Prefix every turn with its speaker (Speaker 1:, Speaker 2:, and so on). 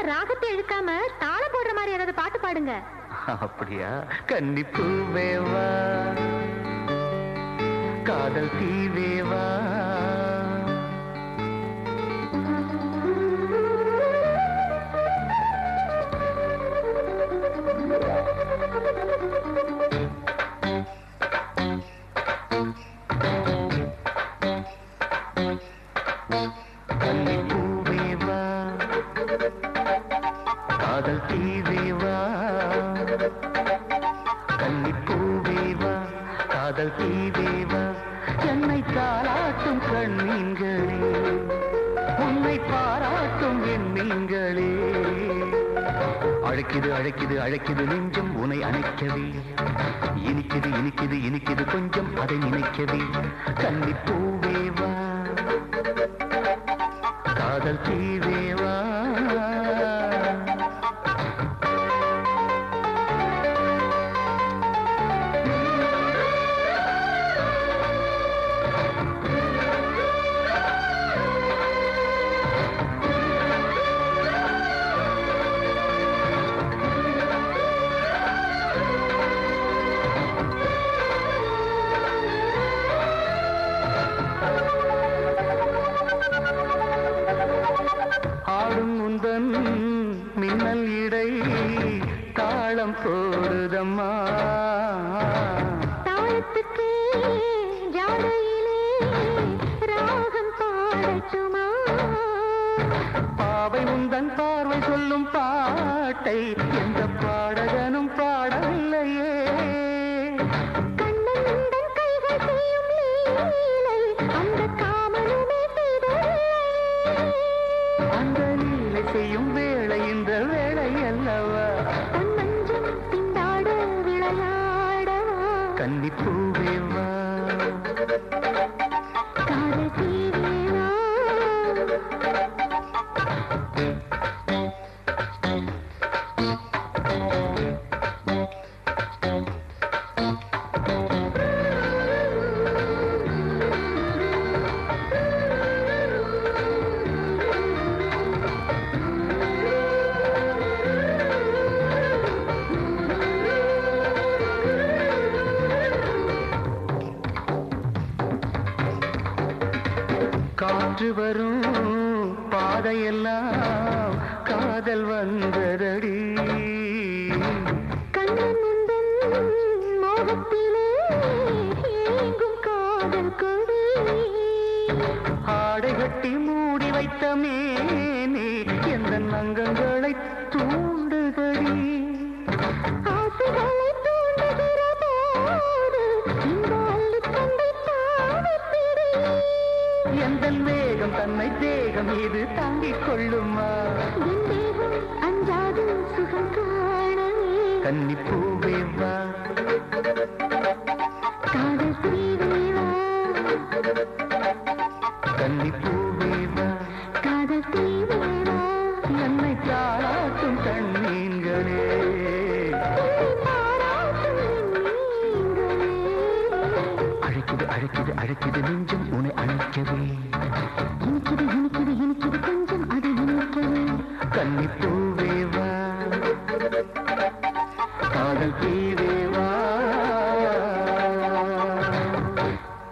Speaker 1: ராகத்தை இழுக்காம தாளம் போடுற மாதிரி ஏதாவது பாட்டு பாடுங்க.
Speaker 2: அப்படியா? கன்னிப்பூவேவா காதல் தீவேவா கன்னிப்பூவேவா காதல் தீவேவா கன்னிப்பூவேவா காதல் தீவேவா என்னை தாராட்டும் கண்ணீங்களே உன்னை பாராட்டும் என் நீங்களே அழைக்குது அழைக்குது அழைக்குது நெஞ்சம் உன்னை அணைக்கவே இனிக்குது இனிக்குது இனிக்குது கொஞ்சம் அதை நினைக்கவே கன்னிப்பூவேவா காதல் தீவேவா ஆடும் உந்தன் மின்னல் இடை தாளம் போடுதம்மா
Speaker 1: தாளத்துக்கு ஜாடையிலே ராகம் பாடட்டுமா
Speaker 2: பாவை உந்தன் பார்வை சொல்லும் பாட்டை எந்த பாடகனும் பாடவில்லையே
Speaker 1: கண்ணன் உந்தன் கைகள் செய்யும் லீலை அந்த காமனுமே செய்ததில்லை
Speaker 2: அந்த லீலை செய்யும் வேளை இந்த வேளை அல்லவா
Speaker 1: உன் மஞ்சம் திண்டாட விளையாடவா
Speaker 2: கன்னிப்பூவேவா
Speaker 1: காதல் தீவேவா
Speaker 2: காற்று வரும் பாதையெல்லாம் காதல் வந்ததடி
Speaker 1: கண்ணன் உந்தன் மோகத்திலே ஏங்கும் காதல் கொடி
Speaker 2: ஆடை கட்டி மூடி வைத்த மேனே எந்த அங்கங்களை தூண்டுதடி
Speaker 1: ஆசைகளை தூண்டுகிற போது இந்த அள்ளித்தந்தை தாவிப்பிடி
Speaker 2: எந்த வேகம் தன்னை தேகம் இது தாங்கிக் கொள்ளுமா
Speaker 1: என் தேகம் அஞ்சாது சுகம் காணவே
Speaker 2: கன்னிப்பூவேவா
Speaker 1: காதல் தீவேவா
Speaker 2: கன்னிப்பூவேவா
Speaker 1: காதல் தீவேவா
Speaker 2: என்னை தாராட்டும் கண்ணீங்களே
Speaker 1: பாராட்டும் நீங்களே
Speaker 2: அழைக்குது அழைக்குது அழைக்குது நெஞ்சம் உன்னை அணைக்கவே
Speaker 1: இனிக்குது இனிக்குது இனிக்குது கொஞ்சம் அதை நினைக்கவே
Speaker 2: கன்னிப்பூவேவா காதல் தீ